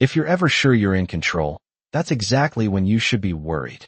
If you're ever sure you're in control, that's exactly when you should be worried.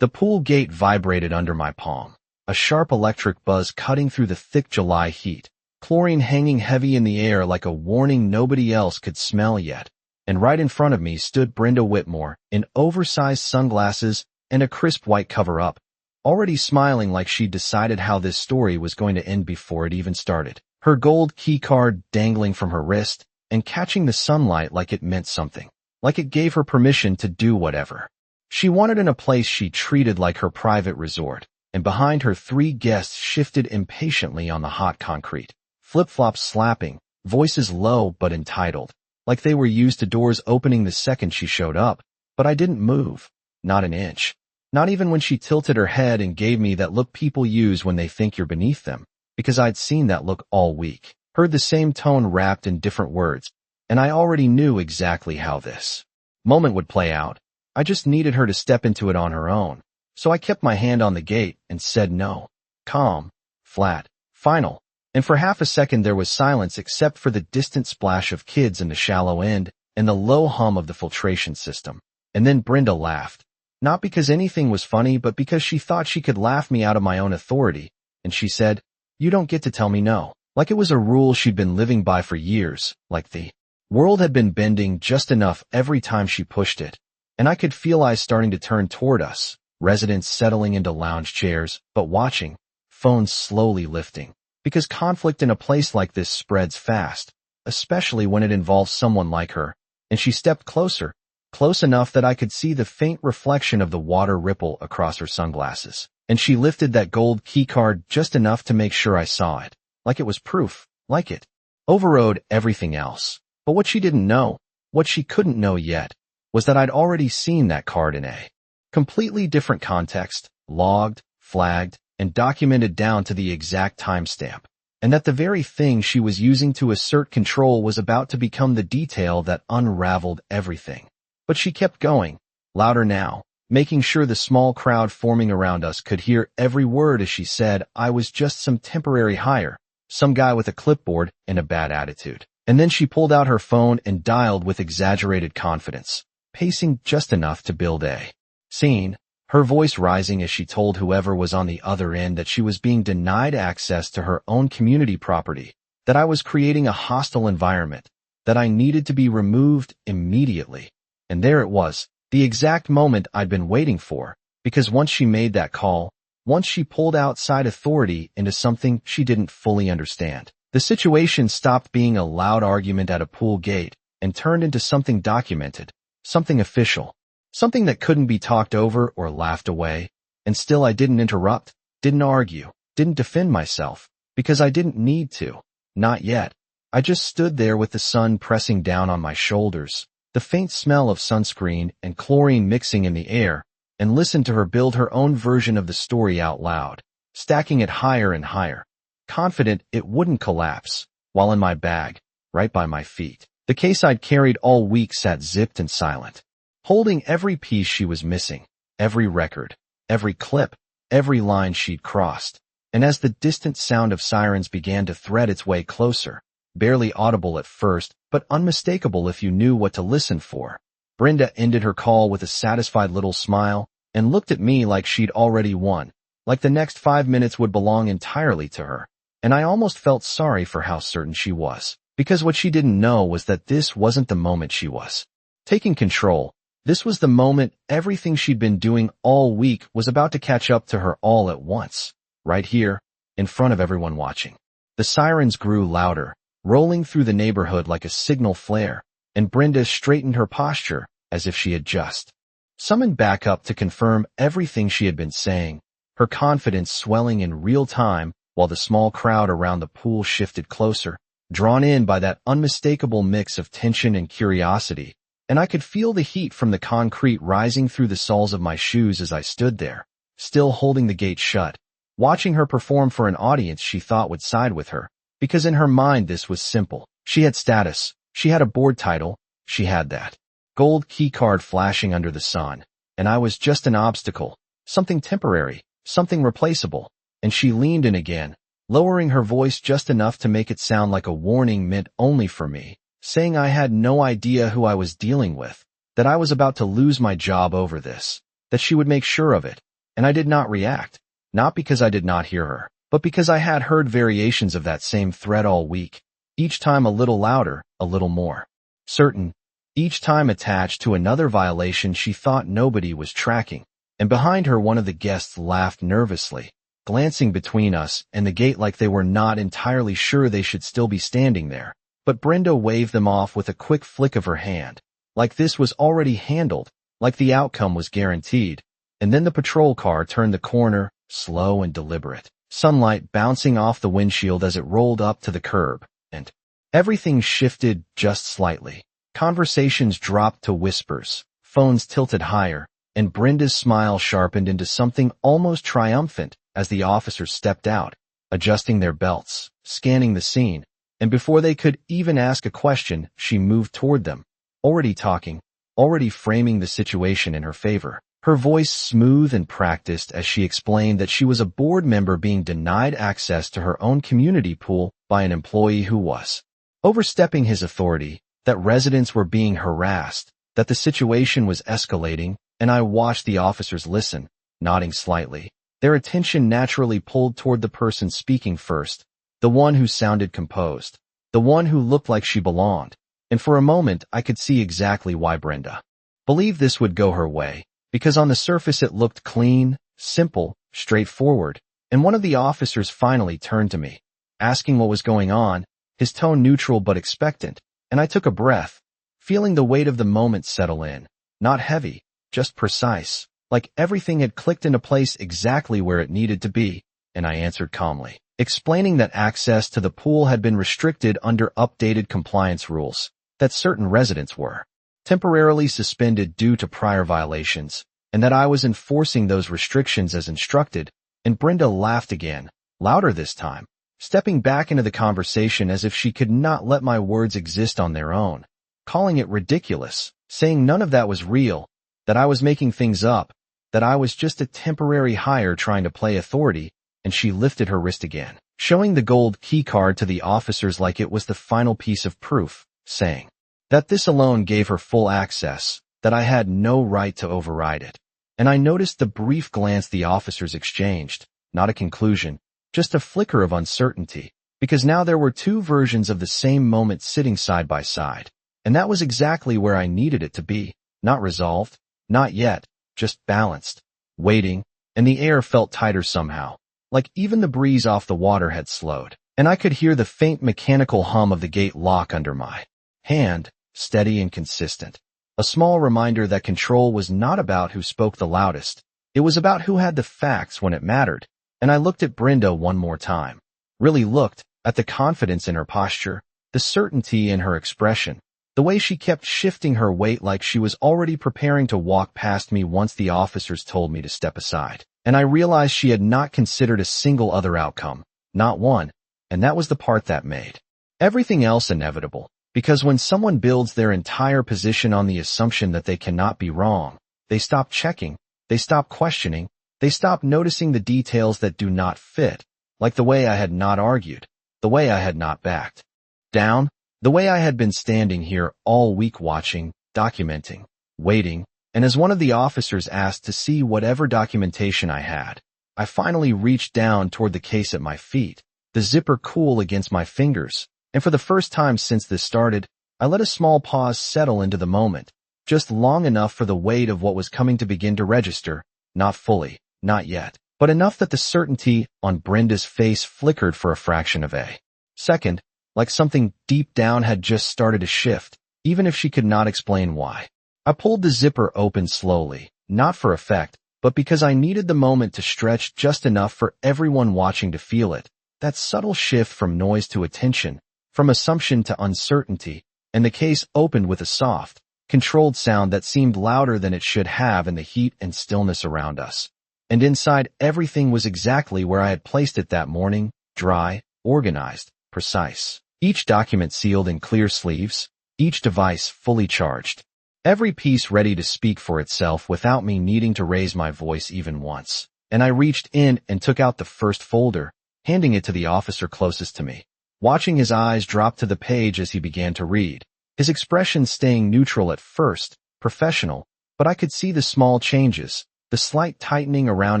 The pool gate vibrated under my palm, a sharp electric buzz cutting through the thick July heat, chlorine hanging heavy in the air like a warning nobody else could smell yet. And right in front of me stood Brenda Whitmore in oversized sunglasses and a crisp white cover-up, already smiling like she'd decided how this story was going to end before it even started. Her gold key card dangling from her wrist and catching the sunlight like it meant something, like it gave her permission to do whatever she wanted in a place she treated like her private resort. And behind her, 3 guests shifted impatiently on the hot concrete, flip-flops slapping, voices low but entitled, like they were used to doors opening the second she showed up. But I didn't move, not an inch. Not even when she tilted her head and gave me that look people use when they think you're beneath them, because I'd seen that look all week, heard the same tone wrapped in different words, and I already knew exactly how this moment would play out. I just needed her to step into it on her own, so I kept my hand on the gate and said no. Calm, flat, final. And for half a second there was silence except for the distant splash of kids in the shallow end and the low hum of the filtration system. And then Brenda laughed. Not because anything was funny, but because she thought she could laugh me out of my own authority. And she said, "You don't get to tell me no." Like it was a rule she'd been living by for years, like the world had been bending just enough every time she pushed it. And I could feel eyes starting to turn toward us, residents settling into lounge chairs, but watching, phones slowly lifting. Because conflict in a place like this spreads fast, especially when it involves someone like her. And she stepped closer. Close enough that I could see the faint reflection of the water ripple across her sunglasses. And she lifted that gold keycard just enough to make sure I saw it. Like it was proof, like it overrode everything else. But what she didn't know, what she couldn't know yet, was that I'd already seen that card in a completely different context, logged, flagged, and documented down to the exact timestamp. And that the very thing she was using to assert control was about to become the detail that unraveled everything. But she kept going, louder now, making sure the small crowd forming around us could hear every word as she said I was just some temporary hire, some guy with a clipboard and a bad attitude. And then she pulled out her phone and dialed with exaggerated confidence, pacing just enough to build a scene, her voice rising as she told whoever was on the other end that she was being denied access to her own community property, that I was creating a hostile environment, that I needed to be removed immediately. And there it was, the exact moment I'd been waiting for, because once she made that call, once she pulled outside authority into something she didn't fully understand, the situation stopped being a loud argument at a pool gate and turned into something documented, something official, something that couldn't be talked over or laughed away. And still I didn't interrupt, didn't argue, didn't defend myself, because I didn't need to. Not yet. I just stood there with the sun pressing down on my shoulders, the faint smell of sunscreen and chlorine mixing in the air, and listened to her build her own version of the story out loud, stacking it higher and higher, confident it wouldn't collapse, while in my bag, right by my feet, the case I'd carried all week sat zipped and silent, holding every piece she was missing, every record, every clip, every line she'd crossed. And as the distant sound of sirens began to thread its way closer, barely audible at first, but unmistakable if you knew what to listen for, Brenda ended her call with a satisfied little smile and looked at me like she'd already won, like the next 5 minutes would belong entirely to her. And I almost felt sorry for how certain she was, because what she didn't know was that this wasn't the moment she was taking control. This was the moment everything she'd been doing all week was about to catch up to her all at once, right here, in front of everyone watching. The sirens grew louder, rolling through the neighborhood like a signal flare, and Brenda straightened her posture as if she had just summoned back up to confirm everything she had been saying, her confidence swelling in real time while the small crowd around the pool shifted closer, drawn in by that unmistakable mix of tension and curiosity. And I could feel the heat from the concrete rising through the soles of my shoes as I stood there, still holding the gate shut, watching her perform for an audience she thought would side with her, because in her mind this was simple. She had status, she had a board title, she had that gold key card flashing under the sun, and I was just an obstacle, something temporary, something replaceable. And she leaned in again, lowering her voice just enough to make it sound like a warning meant only for me, saying I had no idea who I was dealing with, that I was about to lose my job over this, that she would make sure of it, and I did not react, not because I did not hear her, but because I had heard variations of that same threat all week, each time a little louder, a little more certain, each time attached to another violation she thought nobody was tracking. And behind her one of the guests laughed nervously, glancing between us and the gate like they were not entirely sure they should still be standing there. But Brenda waved them off with a quick flick of her hand, like this was already handled, like the outcome was guaranteed. And then the patrol car turned the corner, slow and deliberate, sunlight bouncing off the windshield as it rolled up to the curb, and everything shifted just slightly. Conversations dropped to whispers, phones tilted higher, and Brenda's smile sharpened into something almost triumphant as the officers stepped out, adjusting their belts, scanning the scene, and before they could even ask a question, she moved toward them, already talking, already framing the situation in her favor. Her voice smooth and practiced as she explained that she was a board member being denied access to her own community pool by an employee who was overstepping his authority, that residents were being harassed, that the situation was escalating, and I watched the officers listen, nodding slightly, their attention naturally pulled toward the person speaking first, the one who sounded composed, the one who looked like she belonged, and for a moment I could see exactly why Brenda believed this would go her way, because on the surface it looked clean, simple, straightforward, and one of the officers finally turned to me, asking what was going on, his tone neutral but expectant, and I took a breath, feeling the weight of the moment settle in, not heavy, just precise, like everything had clicked into place exactly where it needed to be, and I answered calmly, explaining that access to the pool had been restricted under updated compliance rules, that certain residents were temporarily suspended due to prior violations, and that I was enforcing those restrictions as instructed, and Brenda laughed again, louder this time, stepping back into the conversation as if she could not let my words exist on their own, calling it ridiculous, saying none of that was real, that I was making things up, that I was just a temporary hire trying to play authority, and she lifted her wrist again, showing the gold key card to the officers like it was the final piece of proof, saying that this alone gave her full access, that I had no right to override it. And I noticed the brief glance the officers exchanged, not a conclusion, just a flicker of uncertainty, because now there were two versions of the same moment sitting side by side, and that was exactly where I needed it to be, not resolved, not yet, just balanced, waiting, and the air felt tighter somehow, like even the breeze off the water had slowed, and I could hear the faint mechanical hum of the gate lock under my hand, steady and consistent. A small reminder that control was not about who spoke the loudest, it was about who had the facts when it mattered, and I looked at Brenda one more time, really looked, at the confidence in her posture, the certainty in her expression, the way she kept shifting her weight like she was already preparing to walk past me once the officers told me to step aside. And I realized she had not considered a single other outcome, not one, and that was the part that made everything else inevitable. Because when someone builds their entire position on the assumption that they cannot be wrong, they stop checking, they stop questioning, they stop noticing the details that do not fit, like the way I had not argued, the way I had not backed down, the way I had been standing here all week watching, documenting, waiting, and as one of the officers asked to see whatever documentation I had, I finally reached down toward the case at my feet, the zipper cool against my fingers, and for the first time since this started, I let a small pause settle into the moment, just long enough for the weight of what was coming to begin to register, not fully, not yet, but enough that the certainty on Brenda's face flickered for a fraction of a second, like something deep down had just started to shift, even if she could not explain why. I pulled the zipper open slowly, not for effect, but because I needed the moment to stretch just enough for everyone watching to feel it, that subtle shift from noise to attention, from assumption to uncertainty, and the case opened with a soft, controlled sound that seemed louder than it should have in the heat and stillness around us. And inside, everything was exactly where I had placed it that morning, dry, organized, precise. Each document sealed in clear sleeves, each device fully charged. Every piece ready to speak for itself without me needing to raise my voice even once. And I reached in and took out the first folder, handing it to the officer closest to me. Watching his eyes drop to the page as he began to read, his expression staying neutral at first, professional, but I could see the small changes, the slight tightening around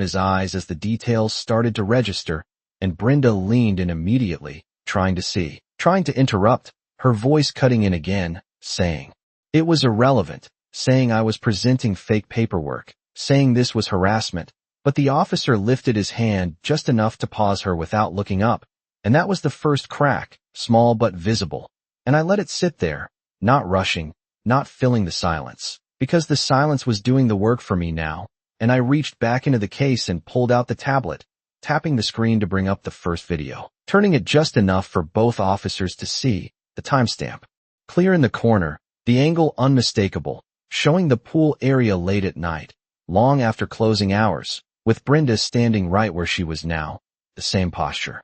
his eyes as the details started to register, and Brenda leaned in immediately, trying to interrupt, her voice cutting in again, saying it was irrelevant, saying I was presenting fake paperwork, saying this was harassment, but the officer lifted his hand just enough to pause her without looking up, and that was the first crack, small but visible, and I let it sit there, not rushing, not filling the silence, because the silence was doing the work for me now, and I reached back into the case and pulled out the tablet, tapping the screen to bring up the first video, turning it just enough for both officers to see, the timestamp. Clear in the corner, the angle unmistakable, showing the pool area late at night, long after closing hours, with Brenda standing right where she was now, the same posture.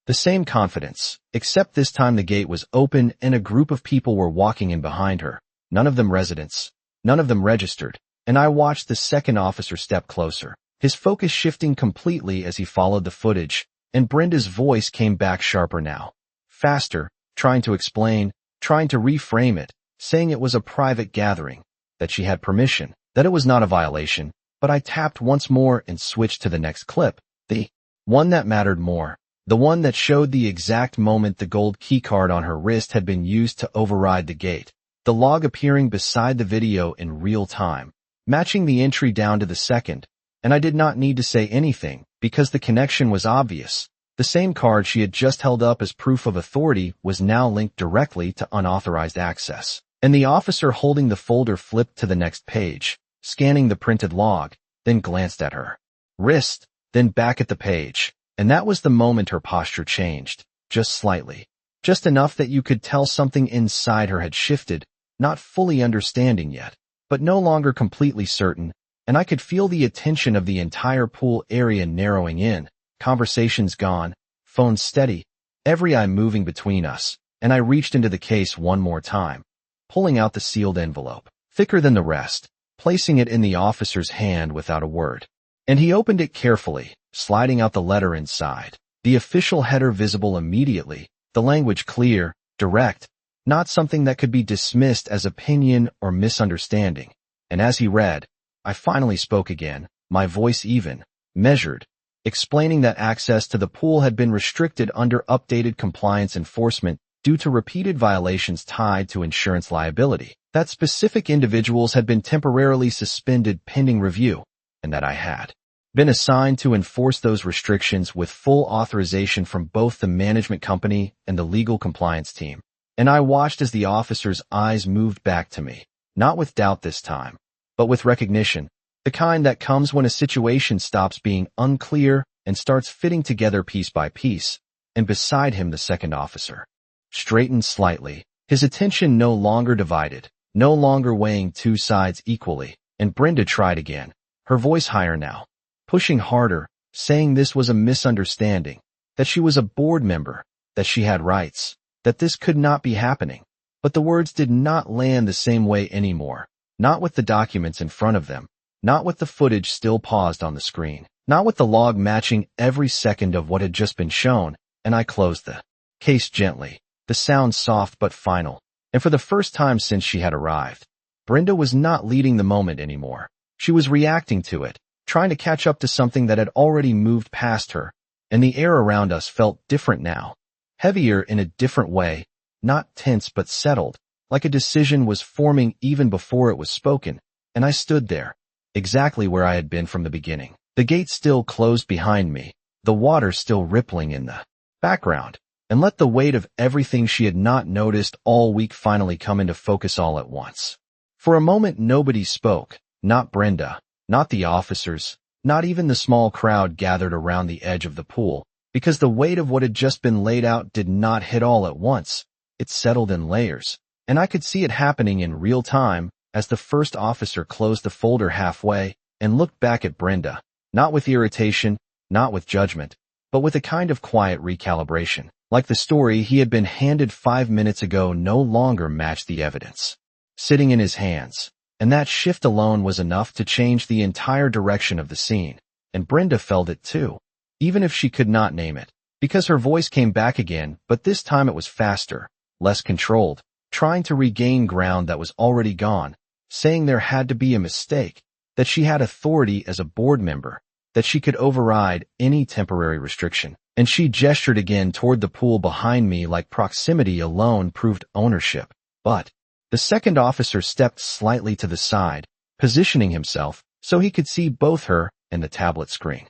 The same confidence, except this time the gate was open and a group of people were walking in behind her, none of them residents, none of them registered, and I watched the second officer step closer, his focus shifting completely as he followed the footage, and Brenda's voice came back sharper now. Faster, trying to explain, trying to reframe it, saying it was a private gathering, that she had permission, that it was not a violation, but I tapped once more and switched to the next clip, the one that mattered more, the one that showed the exact moment the gold keycard on her wrist had been used to override the gate, the log appearing beside the video in real time, matching the entry down to the second, and I did not need to say anything, because the connection was obvious. The same card she had just held up as proof of authority was now linked directly to unauthorized access, and the officer holding the folder flipped to the next page, scanning the printed log, then glanced at her wrist, then back at the page, and that was the moment her posture changed, just slightly, just enough that you could tell something inside her had shifted, not fully understanding yet, but no longer completely certain, and I could feel the attention of the entire pool area narrowing in, conversations gone, phones steady, every eye moving between us, and I reached into the case one more time, pulling out the sealed envelope, thicker than the rest, placing it in the officer's hand without a word. And he opened it carefully, sliding out the letter inside, the official header visible immediately, the language clear, direct, not something that could be dismissed as opinion or misunderstanding. And as he read, I finally spoke again, my voice even, measured, explaining that access to the pool had been restricted under updated compliance enforcement due to repeated violations tied to insurance liability, that specific individuals had been temporarily suspended pending review, and that I had been assigned to enforce those restrictions with full authorization from both the management company and the legal compliance team. And I watched as the officer's eyes moved back to me, not with doubt this time, but with recognition, the kind that comes when a situation stops being unclear and starts fitting together piece by piece, and beside him the second officer straightened slightly, his attention no longer divided, no longer weighing two sides equally, and Brenda tried again, her voice higher now, pushing harder, saying this was a misunderstanding, that she was a board member, that she had rights, that this could not be happening, but the words did not land the same way anymore, not with the documents in front of them, not with the footage still paused on the screen, not with the log matching every second of what had just been shown, and I closed the case gently, the sound soft but final, and for the first time since she had arrived, Brenda was not leading the moment anymore. She was reacting to it, trying to catch up to something that had already moved past her, and the air around us felt different now, heavier in a different way, not tense but settled, like a decision was forming even before it was spoken, and I stood there, exactly where I had been from the beginning. The gate still closed behind me, the water still rippling in the background, and let the weight of everything she had not noticed all week finally come into focus all at once. For a moment nobody spoke, not Brenda, not the officers, not even the small crowd gathered around the edge of the pool, because the weight of what had just been laid out did not hit all at once. It settled in layers, and I could see it happening in real time as the first officer closed the folder halfway and looked back at Brenda, not with irritation, not with judgment, but with a kind of quiet recalibration, like the story he had been handed 5 minutes ago no longer matched the evidence sitting in his hands, and that shift alone was enough to change the entire direction of the scene, and Brenda felt it too, even if she could not name it, because her voice came back again, but this time it was faster, less controlled, trying to regain ground that was already gone, saying there had to be a mistake, that she had authority as a board member, that she could override any temporary restriction. And she gestured again toward the pool behind me like proximity alone proved ownership. But the second officer stepped slightly to the side, positioning himself so he could see both her and the tablet screen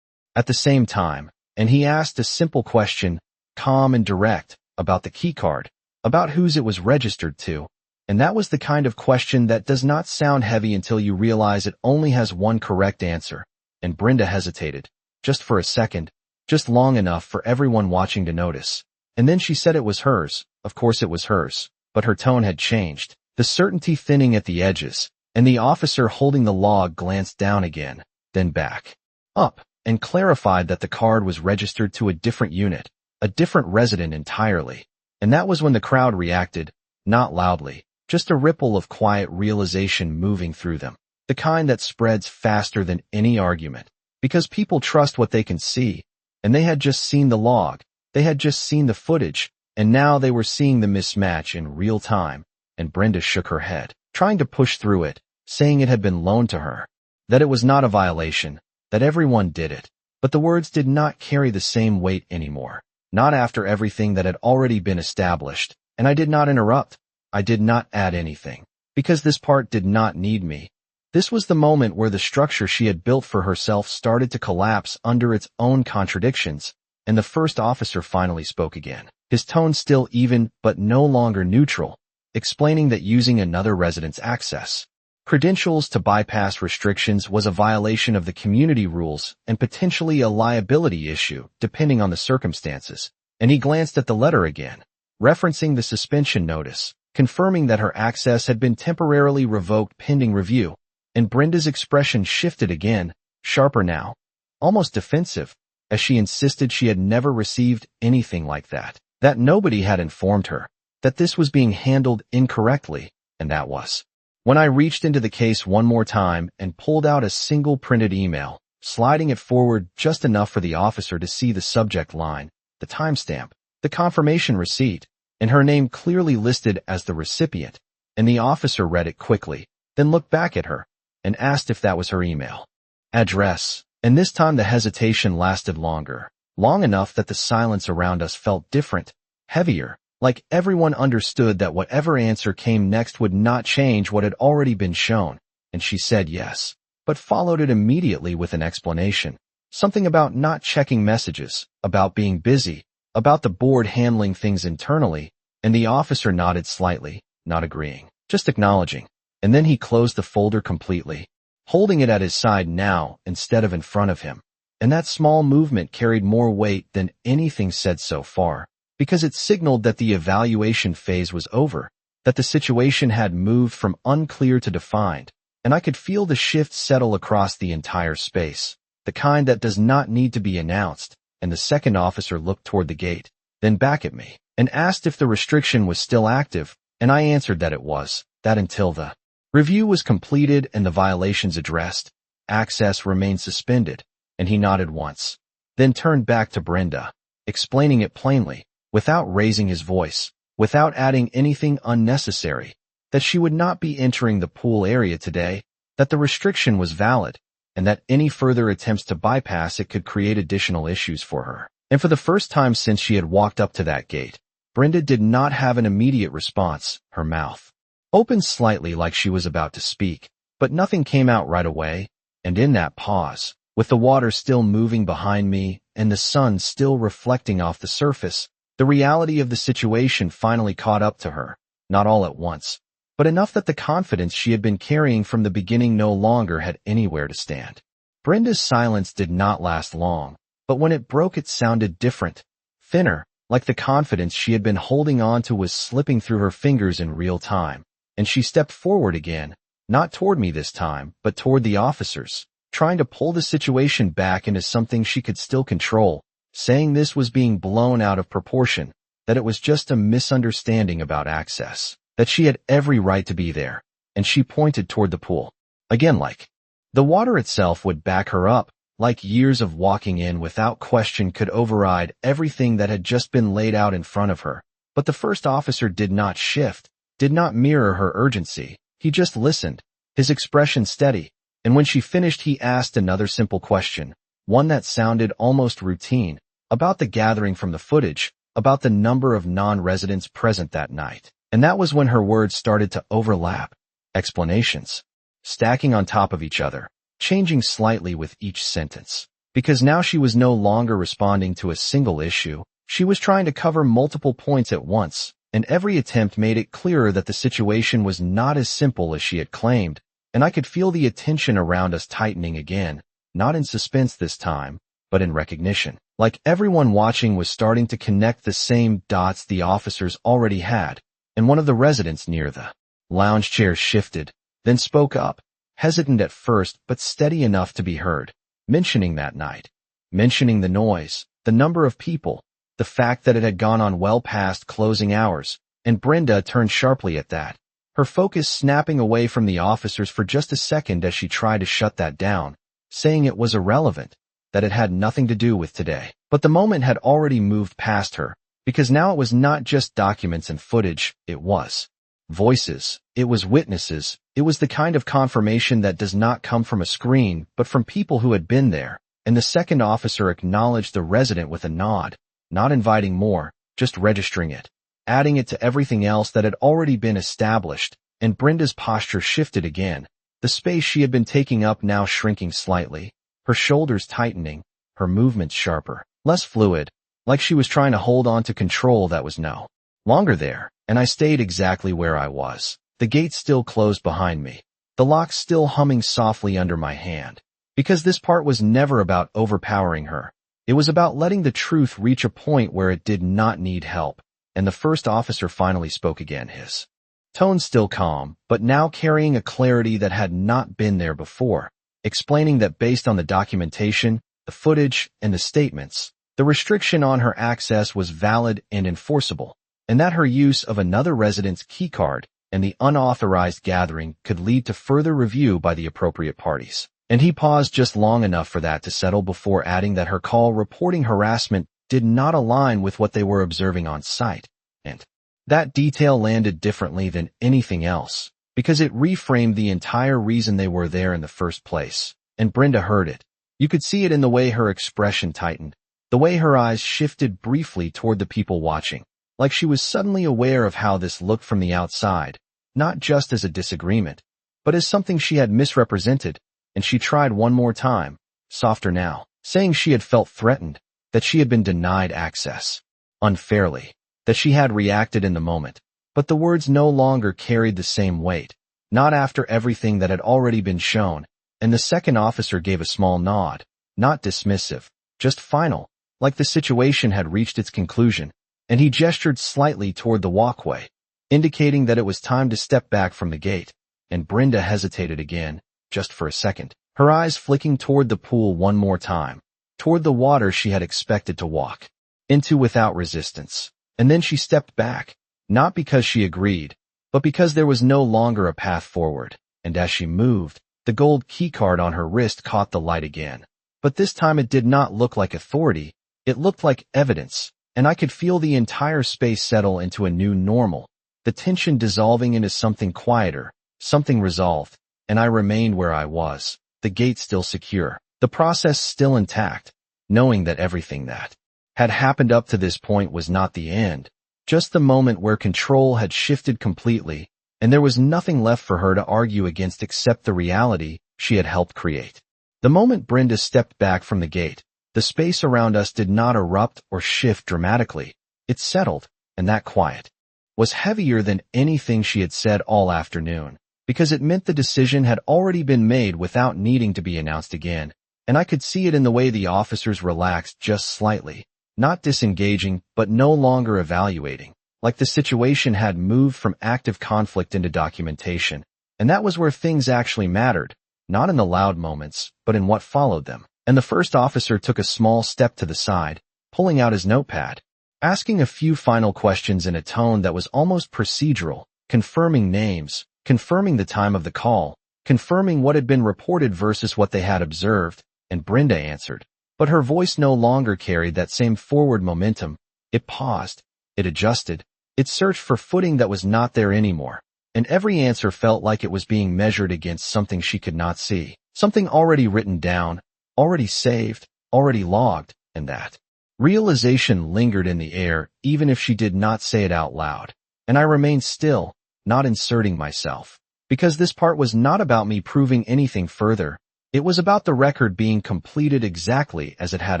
at the same time, and he asked a simple question, calm and direct, about the keycard, about whose it was registered to. And that was the kind of question that does not sound heavy until you realize it only has one correct answer. And Brenda hesitated, just for a second, just long enough for everyone watching to notice. And then she said it was hers. Of course it was hers, but her tone had changed, the certainty thinning at the edges, and the officer holding the log glanced down again, then back up, and clarified that the card was registered to a different unit, a different resident entirely. And that was when the crowd reacted, not loudly, just a ripple of quiet realization moving through them, the kind that spreads faster than any argument, because people trust what they can see, and they had just seen the log, they had just seen the footage, and now they were seeing the mismatch in real time. And Brenda shook her head, trying to push through it, saying it had been loaned to her, that it was not a violation, that everyone did it. But the words did not carry the same weight anymore, not after everything that had already been established. And I did not interrupt. I did not add anything, because this part did not need me. This was the moment where the structure she had built for herself started to collapse under its own contradictions, and the first officer finally spoke again, his tone still even but no longer neutral, explaining that using another resident's access credentials to bypass restrictions was a violation of the community rules and potentially a liability issue, depending on the circumstances. And he glanced at the letter again, referencing the suspension notice, confirming that her access had been temporarily revoked pending review. And Brenda's expression shifted again, sharper now, almost defensive, as she insisted she had never received anything like that nobody had informed her, that this was being handled incorrectly, and that was. When I reached into the case one more time and pulled out a single printed email, sliding it forward just enough for the officer to see the subject line, the timestamp, the confirmation receipt, and her name clearly listed as the recipient, and the officer read it quickly, then looked back at her, and asked if that was her email address. And this time the hesitation lasted longer, long enough that the silence around us felt different, heavier, like everyone understood that whatever answer came next would not change what had already been shown. And she said yes, but followed it immediately with an explanation, something about not checking messages, about being busy, about the board handling things internally. And the officer nodded slightly, not agreeing, just acknowledging. And then he closed the folder completely, holding it at his side now instead of in front of him. And that small movement carried more weight than anything said so far, because it signaled that the evaluation phase was over, that the situation had moved from unclear to defined, and I could feel the shift settle across the entire space, the kind that does not need to be announced. And the second officer looked toward the gate, then back at me, and asked if the restriction was still active, and I answered that it was, that until the review was completed and the violations addressed, access remained suspended. And he nodded once, then turned back to Brenda, explaining it plainly, without raising his voice, without adding anything unnecessary, that she would not be entering the pool area today, that the restriction was valid, and that any further attempts to bypass it could create additional issues for her. And for the first time since she had walked up to that gate, Brenda did not have an immediate response. Her mouth opened slightly like she was about to speak, but nothing came out right away. And in that pause, with the water still moving behind me and the sun still reflecting off the surface, the reality of the situation finally caught up to her, not all at once, but enough that the confidence she had been carrying from the beginning no longer had anywhere to stand. Brenda's silence did not last long, but when it broke it sounded different, thinner, like the confidence she had been holding on to was slipping through her fingers in real time. And she stepped forward again, not toward me this time, but toward the officers, trying to pull the situation back into something she could still control, saying this was being blown out of proportion, that it was just a misunderstanding about access, that she had every right to be there. And she pointed toward the pool. Again, like the water itself would back her up, like years of walking in without question could override everything that had just been laid out in front of her. But the first officer did not shift, did not mirror her urgency. He just listened, his expression steady, and when she finished he asked another simple question, one that sounded almost routine, about the gathering from the footage, about the number of non-residents present that night. And that was when her words started to overlap. Explanations, stacking on top of each other, changing slightly with each sentence. Because now she was no longer responding to a single issue, she was trying to cover multiple points at once, and every attempt made it clearer that the situation was not as simple as she had claimed, and I could feel the attention around us tightening again, not in suspense this time, but in recognition. Like everyone watching was starting to connect the same dots the officers already had, and one of the residents near the lounge chair shifted, then spoke up, hesitant at first but steady enough to be heard, mentioning that night, mentioning the noise, the number of people, the fact that it had gone on well past closing hours, and Brenda turned sharply at that, her focus snapping away from the officers for just a second as she tried to shut that down, saying it was irrelevant, that it had nothing to do with today. But the moment had already moved past her, because now it was not just documents and footage, it was voices, it was witnesses, it was the kind of confirmation that does not come from a screen but from people who had been there, and the second officer acknowledged the resident with a nod, not inviting more, just registering it, adding it to everything else that had already been established, and Brenda's posture shifted again, the space she had been taking up now shrinking slightly, her shoulders tightening, her movements sharper, less fluid, like she was trying to hold on to control that was no longer there, and I stayed exactly where I was, the gate still closed behind me, the lock still humming softly under my hand, because this part was never about overpowering her. It was about letting the truth reach a point where it did not need help, and the first officer finally spoke again, his tone still calm, but now carrying a clarity that had not been there before, explaining that based on the documentation, the footage, and the statements, the restriction on her access was valid and enforceable, and that her use of another resident's keycard and the unauthorized gathering could lead to further review by the appropriate parties. And he paused just long enough for that to settle before adding that her call reporting harassment did not align with what they were observing on site, and that detail landed differently than anything else, because it reframed the entire reason they were there in the first place, and Brenda heard it. You could see it in the way her expression tightened, the way her eyes shifted briefly toward the people watching, like she was suddenly aware of how this looked from the outside, not just as a disagreement, but as something she had misrepresented, and she tried one more time, softer now, saying she had felt threatened, that she had been denied access, unfairly, that she had reacted in the moment, but the words no longer carried the same weight, not after everything that had already been shown, and the second officer gave a small nod, not dismissive, just final, like the situation had reached its conclusion, and he gestured slightly toward the walkway, indicating that it was time to step back from the gate, and Brenda hesitated again, just for a second, her eyes flicking toward the pool one more time, toward the water she had expected to walk into without resistance, and then she stepped back, not because she agreed, but because there was no longer a path forward, and as she moved, the gold keycard on her wrist caught the light again. But this time it did not look like authority, it looked like evidence, and I could feel the entire space settle into a new normal, the tension dissolving into something quieter, something resolved, and I remained where I was, the gate still secure, the process still intact, knowing that everything that had happened up to this point was not the end, just the moment where control had shifted completely, and there was nothing left for her to argue against except the reality she had helped create. The moment Brenda stepped back from the gate, the space around us did not erupt or shift dramatically. It settled, and that quiet was heavier than anything she had said all afternoon, because it meant the decision had already been made without needing to be announced again, and I could see it in the way the officers relaxed just slightly, not disengaging but no longer evaluating, like the situation had moved from active conflict into documentation, and that was where things actually mattered, not in the loud moments, but in what followed them. And the first officer took a small step to the side, pulling out his notepad, asking a few final questions in a tone that was almost procedural, confirming names, confirming the time of the call, confirming what had been reported versus what they had observed, and Brenda answered. But her voice no longer carried that same forward momentum. It paused, it adjusted, It searched for footing that was not there anymore, and every answer felt like it was being measured against something she could not see, something already written down, already saved, already logged, and that realization lingered in the air even if she did not say it out loud. And I remained still, not inserting myself, because this part was not about me proving anything further. It was about the record being completed exactly as it had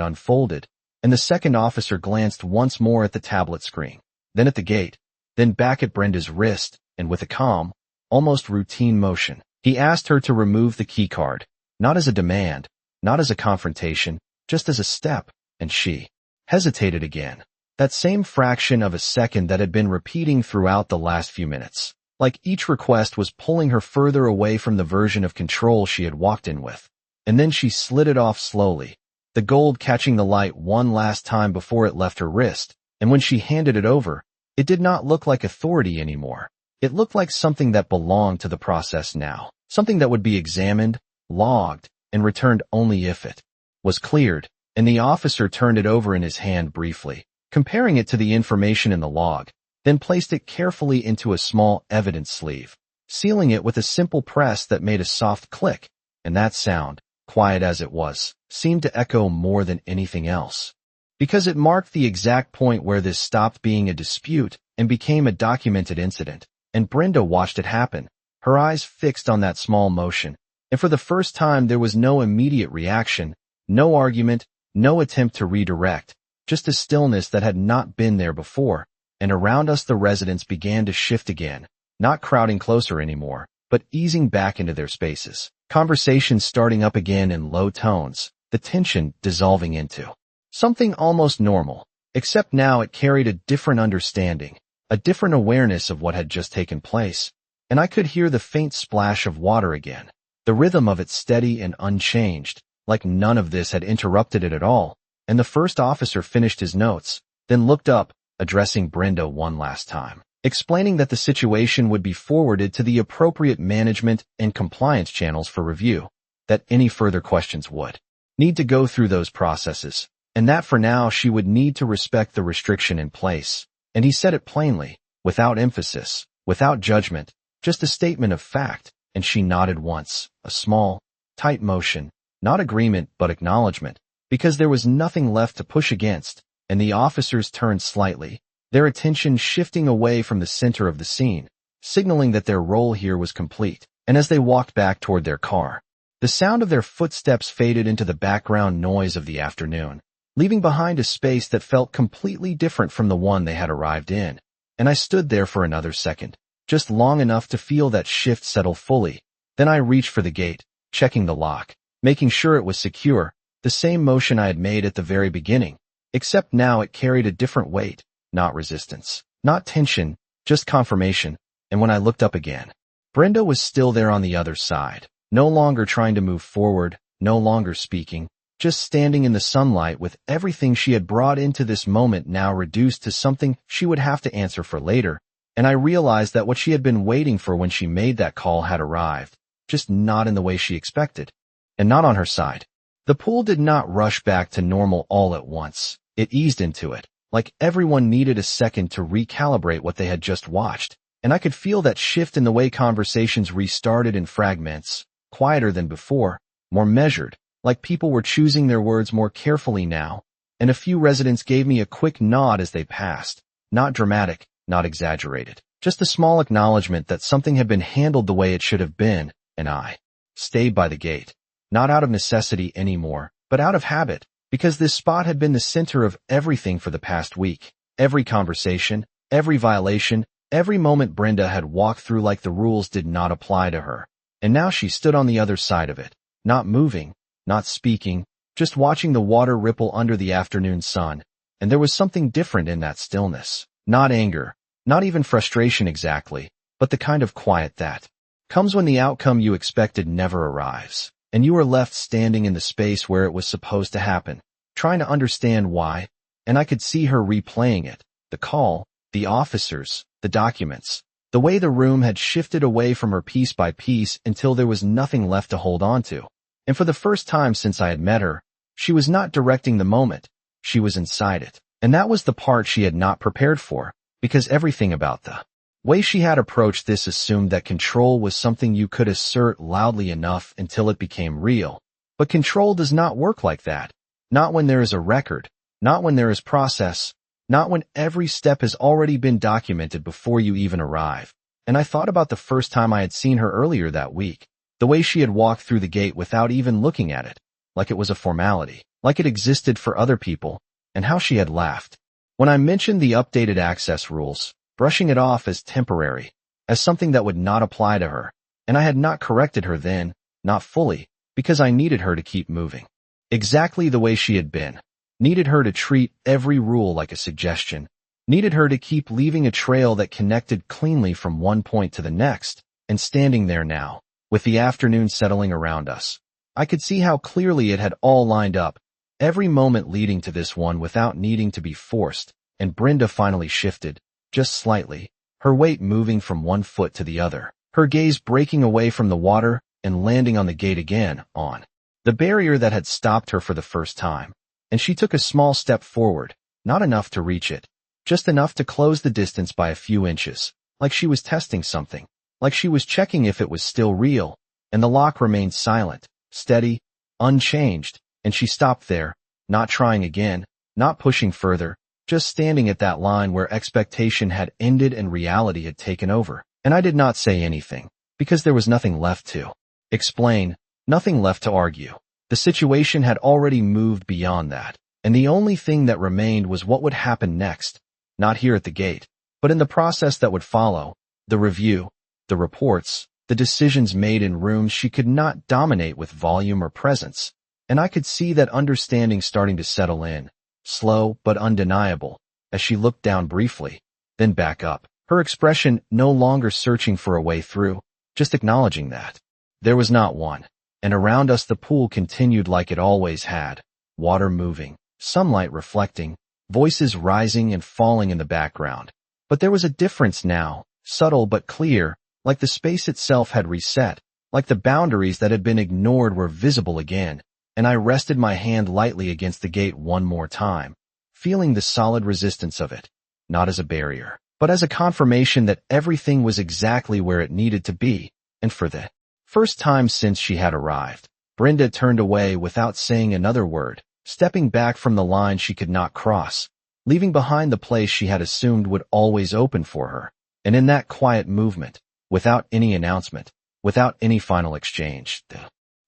unfolded. And the second officer glanced once more at the tablet screen, then at the gate, then back at Brenda's wrist, and with a calm, almost routine motion, he asked her to remove the keycard, not as a demand, not as a confrontation, just as a step, and she hesitated again. That same fraction of a second that had been repeating throughout the last few minutes, like each request was pulling her further away from the version of control she had walked in with. And then she slid it off slowly, the gold catching the light one last time before it left her wrist, and when she handed it over, it did not look like authority anymore. It looked like something that belonged to the process now, something that would be examined, logged, and returned only if it was cleared. And the officer turned it over in his hand briefly, comparing it to the information in the log, then placed it carefully into a small evidence sleeve, sealing it with a simple press that made a soft click, and that sound, quiet as it was, seemed to echo more than anything else. Because it marked the exact point where this stopped being a dispute and became a documented incident, and Brenda watched it happen, her eyes fixed on that small motion, and for the first time there was no immediate reaction, no argument, no attempt to redirect, just a stillness that had not been there before, and around us the residents began to shift again, not crowding closer anymore, but easing back into their spaces. Conversations starting up again in low tones, the tension dissolving into something almost normal, except now it carried a different understanding, a different awareness of what had just taken place, and I could hear the faint splash of water again, the rhythm of it steady and unchanged, like none of this had interrupted it at all. And the first officer finished his notes, then looked up, addressing Brenda one last time, explaining that the situation would be forwarded to the appropriate management and compliance channels for review, that any further questions would need to go through those processes, and that for now she would need to respect the restriction in place. And he said it plainly, without emphasis, without judgment, just a statement of fact, and she nodded once, a small, tight motion, not agreement but acknowledgement, because there was nothing left to push against, and the officers turned slightly, their attention shifting away from the center of the scene, signaling that their role here was complete. And as they walked back toward their car, the sound of their footsteps faded into the background noise of the afternoon, leaving behind a space that felt completely different from the one they had arrived in. And I stood there for another second, just long enough to feel that shift settle fully. Then I reached for the gate, checking the lock, making sure it was secure, the same motion I had made at the very beginning, except now it carried a different weight, not resistance, not tension, just confirmation. And when I looked up again, Brenda was still there on the other side, no longer trying to move forward, no longer speaking, just standing in the sunlight with everything she had brought into this moment now reduced to something she would have to answer for later. And I realized that what she had been waiting for when she made that call had arrived, just not in the way she expected, and not on her side. The pool did not rush back to normal all at once. It eased into it, like everyone needed a second to recalibrate what they had just watched, and I could feel that shift in the way conversations restarted in fragments, quieter than before, more measured, like people were choosing their words more carefully now, and a few residents gave me a quick nod as they passed, not dramatic, not exaggerated, just a small acknowledgement that something had been handled the way it should have been, and I stayed by the gate. Not out of necessity anymore, but out of habit, because this spot had been the center of everything for the past week. Every conversation, every violation, every moment Brenda had walked through like the rules did not apply to her. And now she stood on the other side of it, not moving, not speaking, just watching the water ripple under the afternoon sun. And there was something different in that stillness. Not anger, not even frustration exactly, but the kind of quiet that comes when the outcome you expected never arrives. And you were left standing in the space where it was supposed to happen, trying to understand why, and I could see her replaying it, the call, the officers, the documents, the way the room had shifted away from her piece by piece until there was nothing left to hold on to. And for the first time since I had met her, she was not directing the moment, she was inside it. And that was the part she had not prepared for, because everything about the way she had approached this assumed that control was something you could assert loudly enough until it became real. But control does not work like that. Not when there is a record, not when there is process, not when every step has already been documented before you even arrive. And I thought about the first time I had seen her earlier that week, the way she had walked through the gate without even looking at it, like it was a formality, like it existed for other people, and how she had laughed. When I mentioned the updated access rules, brushing it off as temporary, as something that would not apply to her, and I had not corrected her then, not fully, because I needed her to keep moving. Exactly the way she had been. Needed her to treat every rule like a suggestion. Needed her to keep leaving a trail that connected cleanly from one point to the next, and standing there now, with the afternoon settling around us. I could see how clearly it had all lined up, every moment leading to this one without needing to be forced, and Brenda finally shifted, just slightly, her weight moving from one foot to the other, her gaze breaking away from the water and landing on the gate again, on the barrier that had stopped her for the first time. And she took a small step forward, not enough to reach it, just enough to close the distance by a few inches, like she was testing something, like she was checking if it was still real, and the lock remained silent, steady, unchanged, and she stopped there, not trying again, not pushing further, just standing at that line where expectation had ended and reality had taken over. And I did not say anything, because there was nothing left to explain, nothing left to argue. The situation had already moved beyond that, and the only thing that remained was what would happen next, not here at the gate, but in the process that would follow, the review, the reports, the decisions made in rooms she could not dominate with volume or presence. And I could see that understanding starting to settle in, slow but undeniable, as she looked down briefly, then back up, her expression no longer searching for a way through, just acknowledging that there was not one. And around us the pool continued like it always had, water moving, sunlight reflecting, voices rising and falling in the background. But there was a difference now, subtle but clear, like the space itself had reset, like the boundaries that had been ignored were visible again, and I rested my hand lightly against the gate one more time, feeling the solid resistance of it, not as a barrier, but as a confirmation that everything was exactly where it needed to be, and for the first time since she had arrived. Brenda turned away without saying another word, stepping back from the line she could not cross, leaving behind the place she had assumed would always open for her. And in that quiet movement, without any announcement, without any final exchange, the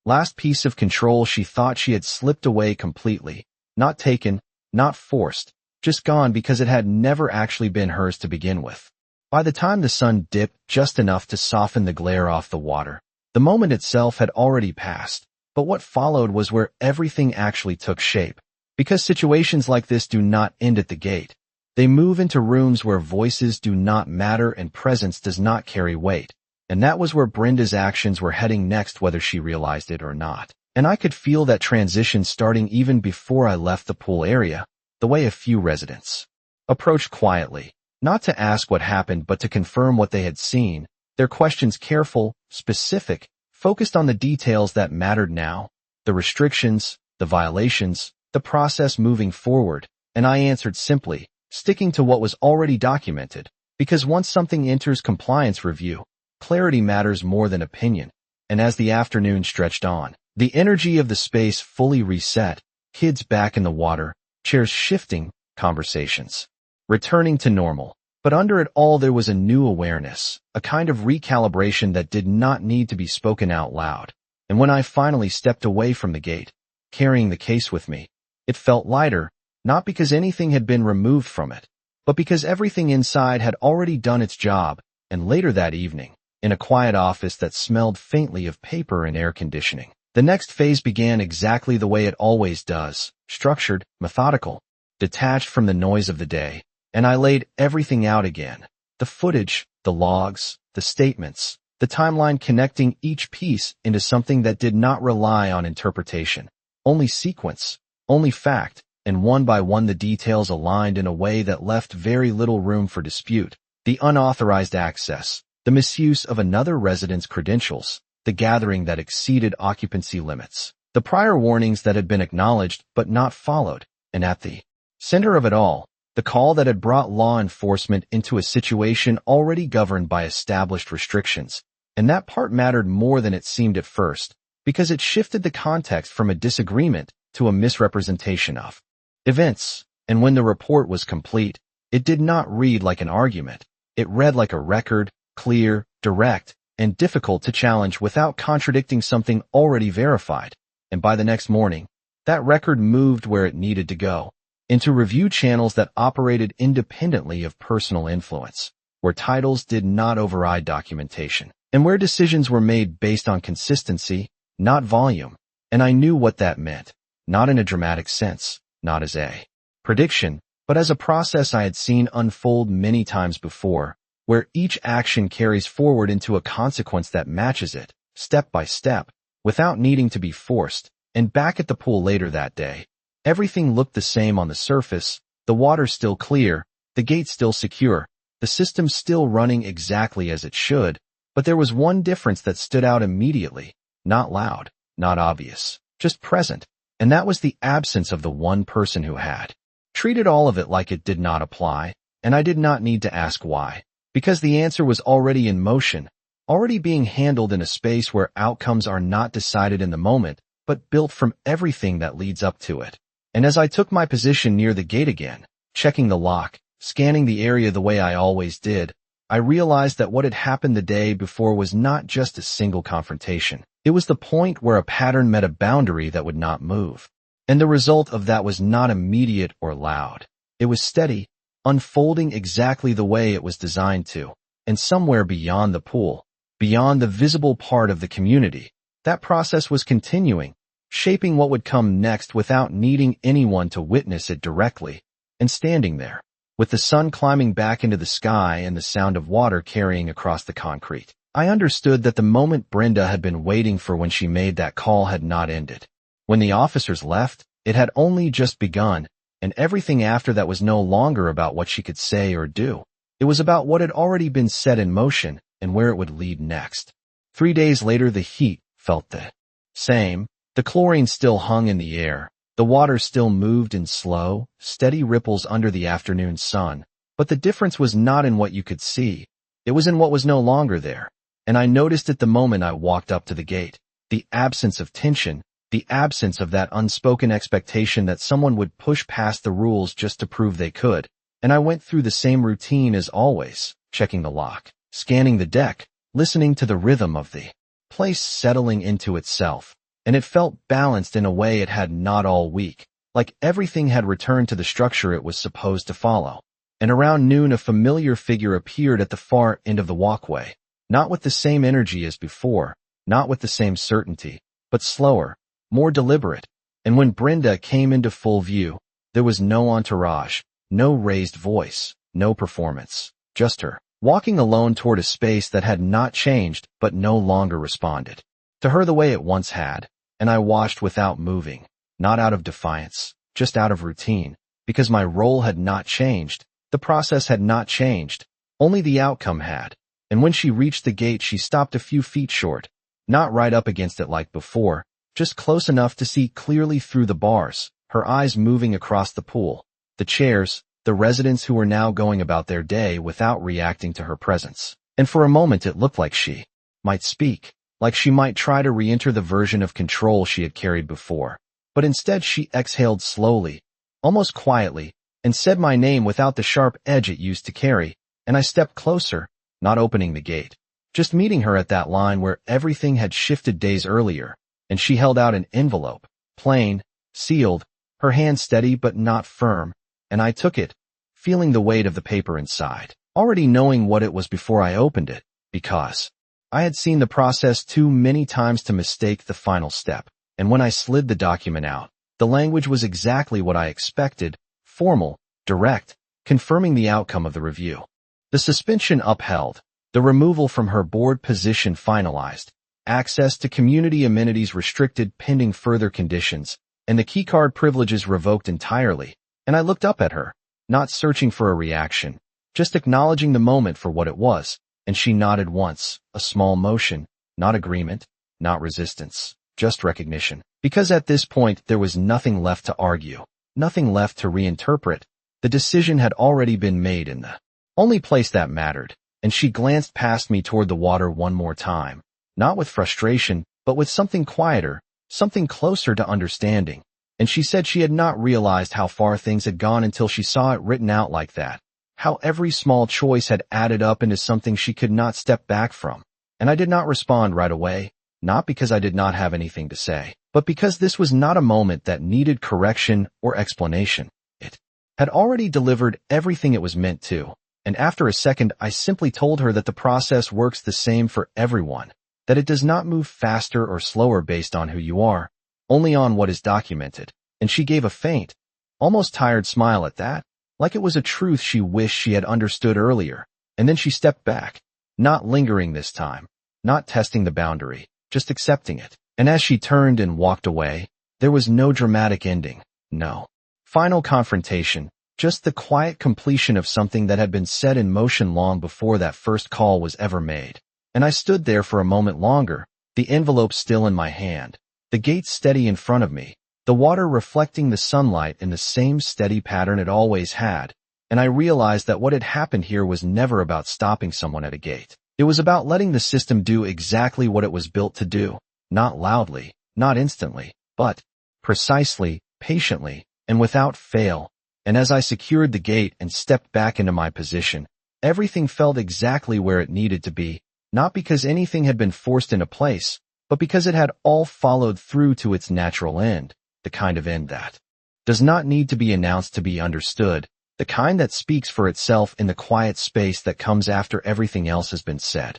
last piece of control she thought she had slipped away completely, not taken, not forced, just gone because it had never actually been hers to begin with. By the time the sun dipped just enough to soften the glare off the water, the moment itself had already passed, but what followed was where everything actually took shape. Because situations like this do not end at the gate. They move into rooms where voices do not matter and presence does not carry weight. And that was where Brenda's actions were heading next, whether she realized it or not. And I could feel that transition starting even before I left the pool area, the way a few residents approached quietly, not to ask what happened but to confirm what they had seen. Their questions careful, specific, focused on the details that mattered now, the restrictions, the violations, the process moving forward, and I answered simply, sticking to what was already documented, because once something enters compliance review, clarity matters more than opinion. And as the afternoon stretched on, the energy of the space fully reset, kids back in the water, chairs shifting, conversations returning to normal. But under it all there was a new awareness, a kind of recalibration that did not need to be spoken out loud. And when I finally stepped away from the gate, carrying the case with me, it felt lighter, not because anything had been removed from it, but because everything inside had already done its job. And later that evening, in a quiet office that smelled faintly of paper and air conditioning, the next phase began exactly the way it always does, structured, methodical, detached from the noise of the day. And I laid everything out again. The footage, the logs, the statements, the timeline connecting each piece into something that did not rely on interpretation. Only sequence, only fact, and one by one the details aligned in a way that left very little room for dispute. The unauthorized access, the misuse of another resident's credentials, the gathering that exceeded occupancy limits, the prior warnings that had been acknowledged but not followed, and at the center of it all, The call that had brought law enforcement into a situation already governed by established restrictions. And that part mattered more than it seemed at first, because it shifted the context from a disagreement to a misrepresentation of events. And when the report was complete, it did not read like an argument. It read like a record, clear, direct, and difficult to challenge without contradicting something already verified. And by the next morning, that record moved where it needed to go, into review channels that operated independently of personal influence, where titles did not override documentation, and where decisions were made based on consistency, not volume. And I knew what that meant, not in a dramatic sense, not as a prediction, but as a process I had seen unfold many times before, where each action carries forward into a consequence that matches it, step by step, without needing to be forced. And back at the pool later that day, everything looked the same on the surface, the water still clear, the gate still secure, the system still running exactly as it should, but there was one difference that stood out immediately, not loud, not obvious, just present, and that was the absence of the one person who had treated all of it like it did not apply, and I did not need to ask why, because the answer was already in motion, already being handled in a space where outcomes are not decided in the moment, but built from everything that leads up to it. And as I took my position near the gate again, checking the lock, scanning the area the way I always did, I realized that what had happened the day before was not just a single confrontation. It was the point where a pattern met a boundary that would not move. And the result of that was not immediate or loud. It was steady, unfolding exactly the way it was designed to. And somewhere beyond the pool, beyond the visible part of the community, that process was continuing, shaping what would come next without needing anyone to witness it directly. And standing there, with the sun climbing back into the sky and the sound of water carrying across the concrete, I understood that the moment Brenda had been waiting for when she made that call had not ended. When the officers left, it had only just begun, and everything after that was no longer about what she could say or do. It was about what had already been set in motion and where it would lead next. 3 days later, the heat felt the same. The chlorine still hung in the air. The water still moved in slow, steady ripples under the afternoon sun. But the difference was not in what you could see. It was in what was no longer there. And I noticed it the moment I walked up to the gate. The absence of tension, the absence of that unspoken expectation that someone would push past the rules just to prove they could. And I went through the same routine as always, checking the lock, scanning the deck, listening to the rhythm of the place settling into itself. And it felt balanced in a way it had not all week, like everything had returned to the structure it was supposed to follow. And around noon, a familiar figure appeared at the far end of the walkway, not with the same energy as before, not with the same certainty, but slower, more deliberate. And when Brenda came into full view, there was no entourage, no raised voice, no performance, just her, walking alone toward a space that had not changed but no longer responded to her the way it once had. And I watched without moving, not out of defiance, just out of routine, because my role had not changed, the process had not changed, only the outcome had. And when she reached the gate, she stopped a few feet short, not right up against it like before, just close enough to see clearly through the bars, her eyes moving across the pool, the chairs, the residents who were now going about their day without reacting to her presence. And for a moment it looked like she might speak, like she might try to re-enter the version of control she had carried before. But instead she exhaled slowly, almost quietly, and said my name without the sharp edge it used to carry, and I stepped closer, not opening the gate, just meeting her at that line where everything had shifted days earlier, and she held out an envelope, plain, sealed, her hand steady but not firm, and I took it, feeling the weight of the paper inside, already knowing what it was before I opened it, because I had seen the process too many times to mistake the final step. And when I slid the document out, the language was exactly what I expected, formal, direct, confirming the outcome of the review. The suspension upheld, the removal from her board position finalized, access to community amenities restricted pending further conditions, and the keycard privileges revoked entirely. And I looked up at her, not searching for a reaction, just acknowledging the moment for what it was. And she nodded once, a small motion, not agreement, not resistance, just recognition. Because at this point there was nothing left to argue, nothing left to reinterpret, The decision had already been made in the only place that mattered, and she glanced past me toward the water one more time, not with frustration, but with something quieter, something closer to understanding. And she said she had not realized how far things had gone until she saw it written out like that, how every small choice had added up into something she could not step back from. And I did not respond right away, not because I did not have anything to say, but because this was not a moment that needed correction or explanation. It had already delivered everything it was meant to, and after a second I simply told her that the process works the same for everyone, that it does not move faster or slower based on who you are, only on what is documented. And she gave a faint, almost tired smile at that, like it was a truth she wished she had understood earlier, and then she stepped back, not lingering this time, not testing the boundary, just accepting it. And as she turned and walked away, there was no dramatic ending, no final confrontation, just the quiet completion of something that had been set in motion long before that first call was ever made. And I stood there for a moment longer, the envelope still in my hand, the gate steady in front of me, the water reflecting the sunlight in the same steady pattern it always had, and I realized that what had happened here was never about stopping someone at a gate. It was about letting the system do exactly what it was built to do, not loudly, not instantly, but precisely, patiently, and without fail. And as I secured the gate and stepped back into my position, everything felt exactly where it needed to be, not because anything had been forced into place, but because it had all followed through to its natural end, the kind of end that does not need to be announced to be understood, the kind that speaks for itself in the quiet space that comes after everything else has been said.